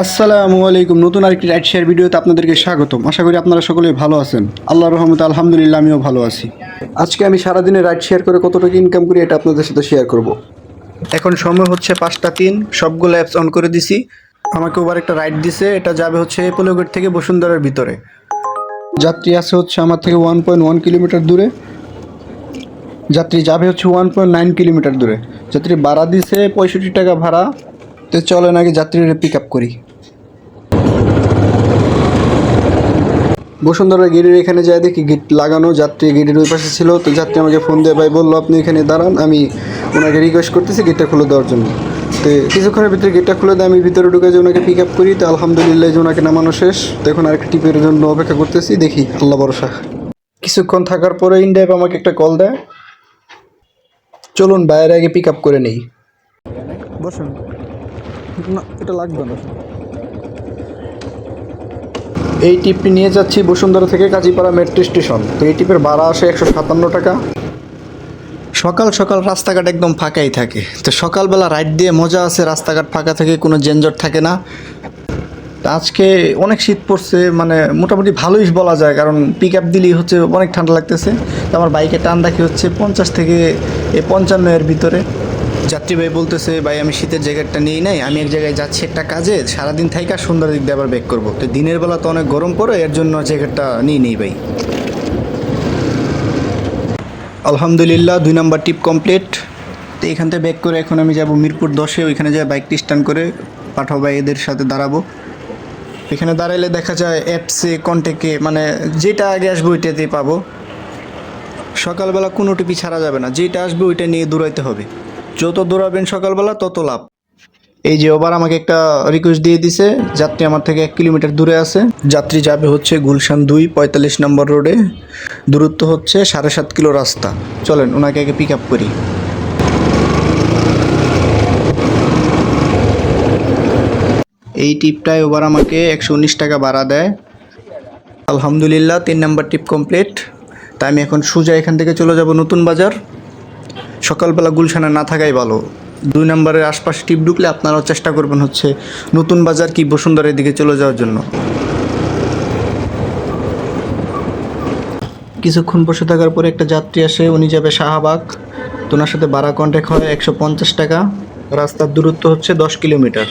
আসসালামু আলাইকুম। নতুন আরেকটি রাইড শেয়ার ভিডিওতে আপনাদেরকে স্বাগতম। আশা করি আপনারা সকলেই ভালো আছেন। আল্লাহর রহমতে আলহামদুলিল্লাহ আমিও ভালো আছি। আজকে আমি সারাদিনে রাইড শেয়ার করে কত টাকা ইনকাম করি এটা আপনাদের সাথে শেয়ার করব। এখন সময় হচ্ছে 5টা 3, সবগুলো অ্যাপস অন করে দিছি। আমাকে ওবার একটা রাইড দিছে, এটা যাবে হচ্ছে পোলো গেট থেকে বসুন্ধরার ভিতরে। যাত্রী আছে হচ্ছে আমার থেকে 1.1 কিলোমিটার দূরে, যাত্রী যাবে হচ্ছে 1.9 কিলোমিটার দূরে। যাত্রী ভাড়া দিছে 65 টাকা ভাড়া। তো চলেন আগে যাত্রীরা পিক আপ করি। বসুন্ধরা গেটের এখানে যায় দেখি গেট লাগানো, যাত্রী গেটের ওই পাশে ছিল। তো যাত্রী আমাকে ফোন দিয়ে ভাই বললো আপনি এখানে দাঁড়ান, আমি ওনাকে রিকোয়েস্ট করতেছি গেটটা খুলে দেওয়ার জন্য। তো কিছুক্ষণের ভিতরে গেটটা খুলে দিয়ে আমি ভিতরে ঢুকে যে ওনাকে পিক আপ করি। তো আলহামদুলিল্লাহ যে ওনাকে নামানো শেষ। তো এখন আরেকটা টিপের জন্য অপেক্ষা করতেছি, দেখি আল্লাহ ভরসা। কিছুক্ষণ থাকার পরে ইন্ডিয়া আমাকে একটা কল দেয়, চলুন বাইরে আগে পিক আপ করে নেই। বসুন না, এটা লাগবে না। এই টিপটি নিয়ে যাচ্ছি বসুন্ধরা থেকে কাজীপাড়া মেট্রো স্টেশন। তো এই টিপের ভাড়া আসে 157 টাকা। সকাল সকাল রাস্তাঘাট একদম ফাঁকাই থাকে। তো সকালবেলা রাইড দিয়ে মজা আছে, রাস্তাঘাট ফাঁকা থাকে, কোনো যানজট থাকে না। তো আজকে অনেক শীত পড়ছে, মানে মোটামুটি ভালোই বলা যায়, কারণ পিক আপ দিলেই হচ্ছে অনেক ঠান্ডা লাগতেছে। তো আমার বাইকে টান রাখি হচ্ছে 50 থেকে 55 এর ভিতরে। যাত্রী ভাই বলতেছে ভাই আমি শীতের জ্যাকেটটা নিই নাই, আমি এক জায়গায় যাচ্ছি একটা কাজে, সারাদিন থাইকা সন্ধ্যার দিক দিয়ে আবার ব্যাক করবো। তো দিনের বেলা তো অনেক গরম পড়ে, এর জন্য জ্যাকেটটা নিই নেই ভাই। আলহামদুলিল্লাহ 2 নাম্বার টিপ কমপ্লিট। তো এখান থেকে ব্যাক করে এখন আমি যাব মিরপুর 10-এ, ওইখানে যাই বাইকটি স্ট্যান্ড করে পাঠাও ভাই এদের সাথে দাঁড়াবো। এখানে দাঁড়াইলে দেখা যায় অ্যাপসে কন্ট্যাক্টে, মানে যেটা আগে আসবে ওইটাতেই পাবো। সকালবেলা কোনো টিপি ছাড়া যাবে না, যেটা আসবে ওইটা নিয়ে দৌড়াইতে হবে। যত দৌড়াবেন সকালবেলা তত লাভ। এই যে ওবার আমাকে একটা রিকোয়েস্ট দিয়ে দিছে, যাত্রী আমার থেকে 1 কিলোমিটার দূরে আছে। যাত্রী যাবে হচ্ছে গুলশান 2 45 নম্বর রোডে, দূরত্ব হচ্ছে 7.5 কিলো রাস্তা। চলেন ওনাকে আগে পিক আপ করি। এই টিপটায় ওবার আমাকে 119 টাকা ভাড়া দেয়। আলহামদুলিল্লাহ 3 নাম্বার টিপ কমপ্লিট। তাই আমি এখন সোজা এখান থেকে চলে যাব নতুন বাজার। সকালবেলা গুলশানে না থাকাই ভালো। 2 নম্বরের আশপাশে টিপ ঢুকলে আপনারাও চেষ্টা করবেন হচ্ছে নতুন বাজার কি বসুন্ধরার দিকে চলে যাওয়ার জন্য। কিছুক্ষণ বসে থাকার পরে একটা যাত্রী আসে, উনি যাবে শাহবাগ। তো ওনার সাথে ভাড়া কন্ট্যাক্ট হয় 150 টাকা। রাস্তার দূরত্ব হচ্ছে 10 কিলোমিটার।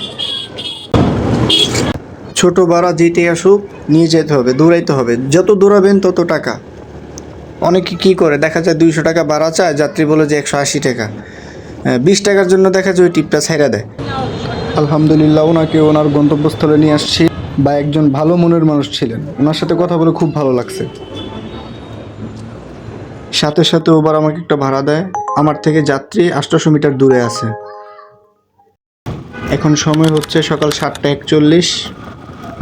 ছোট ভাড়া যেটাই আসুক নিয়ে যেতে হবে, দৌড়াইতে হবে, যত দৌড়াবেন তত টাকা। অনেকে কী করে দেখা যায় 200 টাকা ভাড়া চায়, যাত্রী বলে যে 180 টাকা। 20 টাকার জন্য দেখা যায় ওই টিপটা ছাইড়া দেয়। আলহামদুলিল্লাহ ওনাকে ওনার গন্তব্যস্থলে নিয়ে আসছি। বা একজন ভালো মনের মানুষ ছিলেন, ওনার সাথে কথা বলে খুব ভালো লাগছে। সাথে সাথে ওবার আমাকে একটা ভাড়া দেয়। আমার থেকে যাত্রী 800 মিটার দূরে আছে। এখন সময় হচ্ছে সকাল 7টা 41।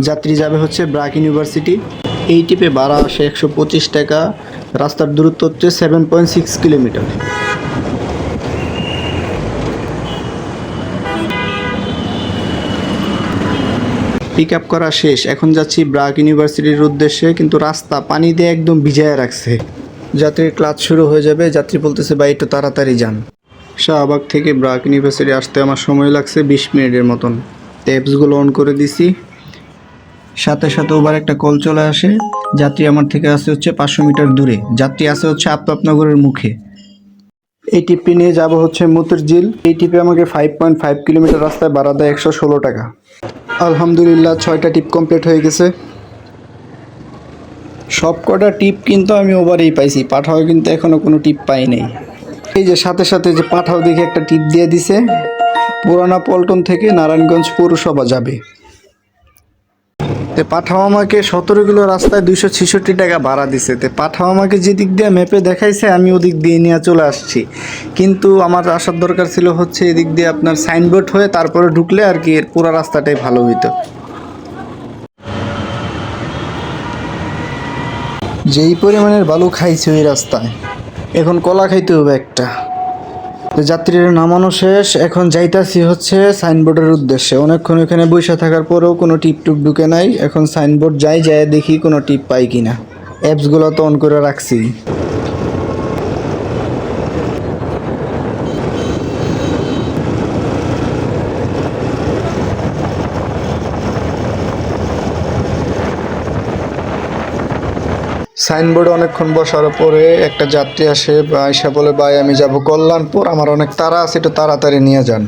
যাত্রী যাবে হচ্ছে ব্র্যাক ইউনিভার্সিটি। এই টিপে ভাড়া আসে 125 টাকা। রাস্তার দূরত্ব হচ্ছে 7.6 কিলোমিটার। পিক আপ করা শেষ, এখন যাচ্ছি ব্র্যাক ইউনিভার্সিটির উদ্দেশ্যে, কিন্তু রাস্তা পানি দিয়ে একদম ভিজায় রাখছে। যাত্রীর ক্লাস শুরু হয়ে যাবে, যাত্রী বলতেছে ভাই একটু তাড়াতাড়ি যান। শাহবাগ থেকে ব্র্যাক ইউনিভার্সিটি আসতে আমার সময় লাগছে 20 মিনিটের মতন। অ্যাপসগুলো অন করে দিছি। সাথে সাথে ওবার একটা কল চলে আসে, যাত্রী আমার থেকে আসে হচ্ছে 500 মিটার দূরে, যাত্রী আসে হচ্ছে আফতাবনগরের মুখে। এই টিপটি নিয়ে যাব হচ্ছে মতিঝিল। এই টিপে আমাকে 5.5 কিলোমিটার রাস্তায় ভাড়া দেয় 116 টাকা। আলহামদুলিল্লাহ 6টা টিপ কমপ্লিট হয়ে গেছে। সব কটা টিপ কিন্তু আমি ওভারেই পাইছি, পাঠাও কিন্তু এখনও কোনো টিপ পাই নাই। এই যে সাথে সাথে যে পাঠাও দেখে একটা টিপ দিয়ে দিছে, পুরানা পল্টন থেকে নারায়ণগঞ্জ পৌরসভা যাবে। তে পাঠাও আমাকে 17 কিলো রাস্তায় 266 টাকা ভাড়া দিছে। তে পাঠাও আমাকে যে দিক দিয়ে ম্যাপে দেখাইছে আমি ওদিক দিয়ে নিয়ে চলে আসছি, কিন্তু আমার আসার দরকার ছিল হচ্ছে এদিক দিয়ে আপনার সাইনবোর্ড হয়ে তারপরে ঢুকলে আর কি এর পুরো রাস্তাটাই ভালো হইতো। যেই পরিমাণের বালু খাইছে ওই রাস্তায়, এখন কলা খাইতে হবে একটা। তো যাত্রীরা নামানো শেষ, এখন যাইতাছি হচ্ছে সাইনবোর্ডের উদ্দেশ্যে। অনেকক্ষণ এখানে বসে থাকার পরেও কোনো টিপ টুপ ঢুকে নাই। এখন সাইনবোর্ড যাই দেখি কোনো টিপ পাই কিনা। অ্যাপসগুলো তো অন করে রাখছি। সাইনবোর্ডে অনেকক্ষণ বসার পরে একটা যাত্রী আসে, আয়সা বলে ভাই আমি যাব কল্যাণপুর, আমার অনেক তাড়া আছে, একটু তাড়াতাড়ি নিয়ে যান।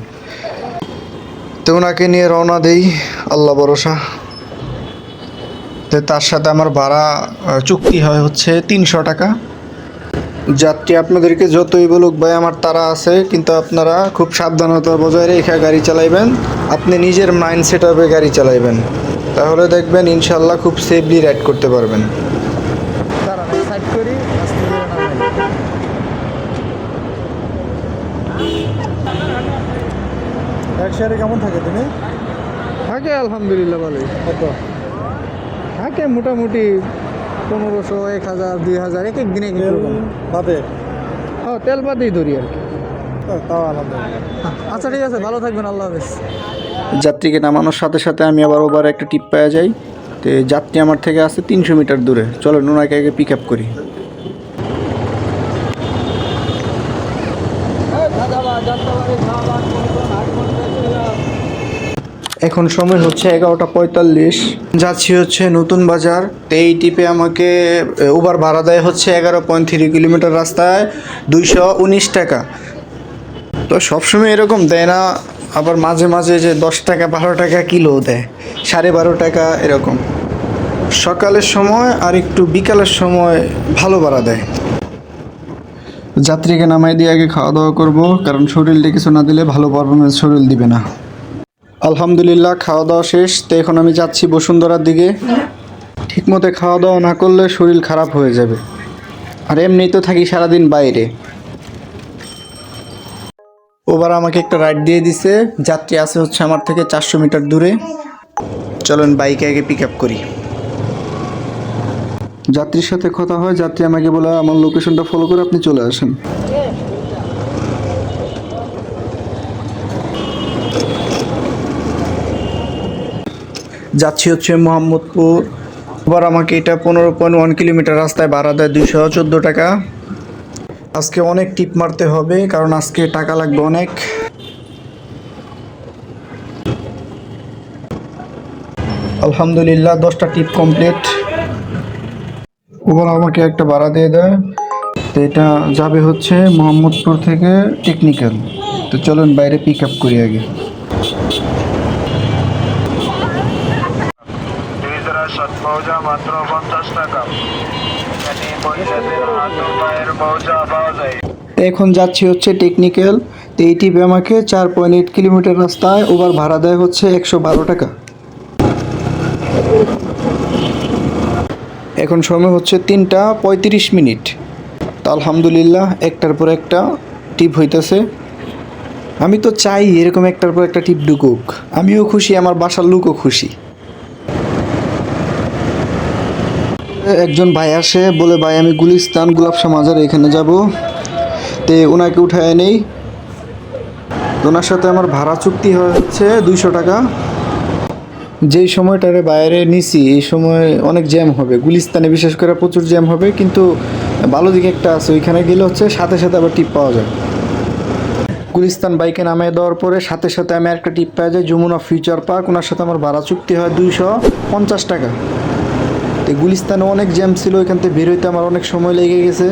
তো ওনাকে নিয়ে রওনা দেই, আল্লাহ ভরসা। তো তার সাথে আমার ভাড়া চুক্তি হয় হচ্ছে 300 টাকা। যাত্রী আপনাদেরকে যতই বলুক ভাই আমার তাড়া আছে, কিন্তু আপনারা খুব সাবধানতা বজায় রেখে গাড়ি চালাইবেন, আপনি নিজের মাইন্ড সেট আপে গাড়ি চালাইবেন, তাহলে দেখবেন ইনশাল্লাহ খুব সেফলি রাইড করতে পারবেন। একসাথে কেমন থাকে তুমি? থাকে আলহামদুলিল্লাহ ভালোই। কত থাকে মোটামুটি 1500, 1000, 2000 এক এক দিনে তেল বাদে? হ্যাঁ তেল বাদেই ধরি আর কি। তাও আলহামদুলিল্লাহ। আচ্ছা ঠিক আছে, ভালো থাকবেন, আল্লাহ হাফেজ। যাত্রীকে নামানোর সাথে সাথে আমি আবার ওভার একটা টিপ পেয়ে যাই। তো যাত্রী আমার থেকে আছে 300 মিটার দূরে, চলো ওনাকে আগে পিক আপ করি। এখন সময় হচ্ছে 11:45, যাচ্ছি হচ্ছে নতুন বাজার। তো এই টিপে আমাকে উবার ভাড়া দেয় হচ্ছে 11.3 কিলোমিটার রাস্তায় 219 টাকা। তো সবসময় এরকম দেয় না, আবার মাঝে মাঝে যে 10 টাকা 12 টাকা কিলো দেয়, 12.5 টাকা এরকম। সকালের সময় আর একটু বিকালের সময় ভালো ভাড়া দেয়। যাত্রীকে নামাই দিয়ে আগে খাওয়া দাওয়া করবো, কারণ শরীরটা কিছু না দিলে ভালো পারফরমেন্স শরীর দিবে না। আলহামদুলিল্লাহ খাওয়া দাওয়া শেষ। তো এখন আমি যাচ্ছি বসুন্ধরার দিকে। ঠিকমতো খাওয়া দাওয়া না করলে শরীর খারাপ হয়ে যাবে, আর এমনিই তো থাকি সারাদিন বাইরে। ওবার আমাকে একটা রাইড দিয়ে দিছে, যাত্রী আছে হচ্ছে আমার থেকে 400 মিটার দূরে। চলেন বাইকে আগে পিক আপ করি। যাত্রীর সাথে কথা হয়, যাত্রী আমাকে বলে আমার লোকেশনটা ফলো করে আপনি চলে আসেন। যাচ্ছি হচ্ছে মোহাম্মদপুর। আবার আমাকে এটা 15.1 কিলোমিটার রাস্তায় ভাড়া দেয় 214 টাকা। আজকে অনেক টিপ মারতে হবে, কারণ আজকে টাকা লাগবে অনেক। আলহামদুলিল্লাহ 10টা টিপ কমপ্লিট। ওবার আমাকে একটা ভাড়া দিয়ে দেয়। তো এটা যাবে হচ্ছে মোহাম্মদপুর থেকে টেকনিক্যাল। তো চলুন বাইরে পিক আপ করি আগে। মৌজা মাত্র 50 টাকা। এখানে মহিলাদের হাত ও পায়ের মৌজা পাওয়া যায়। এখন যাচ্ছি হচ্ছে টেকনিক্যাল। তো এই টিপে আমাকে 4.8 কিলোমিটার রাস্তায় ওভার ভাড়া দেয় হচ্ছে 112 টাকা। এখন সময় হচ্ছে 3:35। তো আলহামদুলিল্লাহ একটার পর একটা টিপ হইতেছে। আমি তো চাই এরকম একটার পর একটা টিপ ঢুকুক, আমিও খুশি, আমার বাসার লোকও খুশি। একজন ভাই আসে, বলে ভাই আমি গুলিস্তান গুলাবশা মাজার এখানে যাব। তে ওনাকে উঠায় নেই। ওনার সাথে আমার ভাড়া চুক্তি হচ্ছে 200 টাকা। যেই সময়টারে বাইরে নিছি এই সময় অনেক জ্যাম হবে, গুলিস্তানে বিশেষ করে প্রচুর জ্যাম হবে, কিন্তু ভালো দিকে একটা আছে, ওইখানে গেলে হচ্ছে সাথে সাথে আবার টিপ পাওয়া যায়। গুলিস্তান বাইকে নামিয়ে দেওয়ার পরে সাথে সাথে আমি একটা টিপ পাওয়া যায় যমুনা ফিউচার পার্ক। ওনার সাথে আমার ভাড়া চুক্তি হয় 250 টাকা। তো গুলিস্তানে অনেক জ্যাম ছিল, ওইখান থেকে বের হইতে আমার অনেক সময় লেগে গেছে।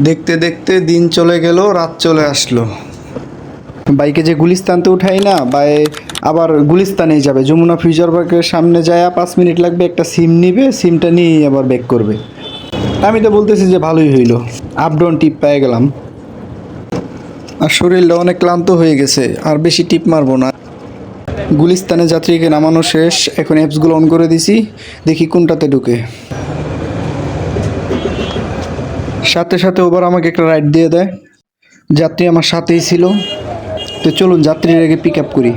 দেখতে দেখতে দিন চলে গেল, রাত চলে আসলো। বাইকে যে গুলিস্তানতে উঠাই না, বাই আবার গুলিস্তানেই যাবে, যমুনা ফিউচার পার্কের সামনে যায় 5 মিনিট লাগবে, একটা সিম নিবে, সিমটা নিয়ে আবার ব্যাক করবে। আমি তো বলতেছি যে ভালোই হইলো, আপ ডাউন টিপ পেয়ে গেলাম। আর শরীরটা অনেক ক্লান্ত হয়ে গেছে, আর বেশি টিপ মারবো না। গুলিস্তানে যাত্রীকে নামানো শেষ, এখন অ্যাপসগুলো অন করে দিছি, দেখি কোনটাতে ঢুকে। সাথে সাথে ওবার আমাকে একটা রাইড দিয়ে দেয়, যাত্রী আমার সাথেই ছিল। তো চলুন যাত্রীর আগে পিক আপ করি।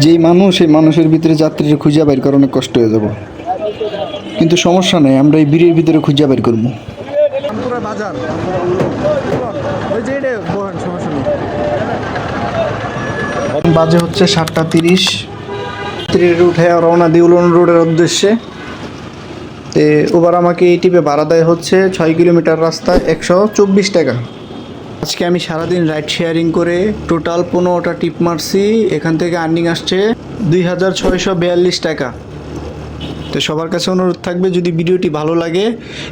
যেই মানুষ, এই মানুষের ভিতরে যাত্রীর খুঁজে বের করা অনেক কষ্ট হয়ে যাব, কিন্তু সমস্যা নেই, আমরা এই ভিড়ের ভিতরে খুঁজে বের করবো। বাজার ওই যে সমস্যা নেই। বাজে হচ্ছে 7:30। ট্রেনে উঠে রওনা দিই উলন রোডের উদ্দেশ্যে। তো ওবার আমাকে এই টিপে ভাড়া দেয় হচ্ছে 6 কিলোমিটার রাস্তায় 124 টাকা। আজকে আমি সারাদিন রাইড শেয়ারিং করে টোটাল 15টা টিপ মারছি, এখান থেকে আর্নিং আসছে 2642 টাকা। তো সবার কাছে অনুরোধ থাকবে, যদি ভিডিওটি ভালো লাগে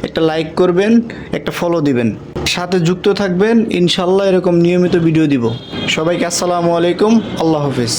একটা লাইক করবেন, একটা ফলো দিবেন, সাথে যুক্ত থাকবেন। ইনশাল্লাহ এরকম নিয়মিত ভিডিও দিব। সবাইকে আসসালামু আলাইকুম, আল্লাহ হাফিজ।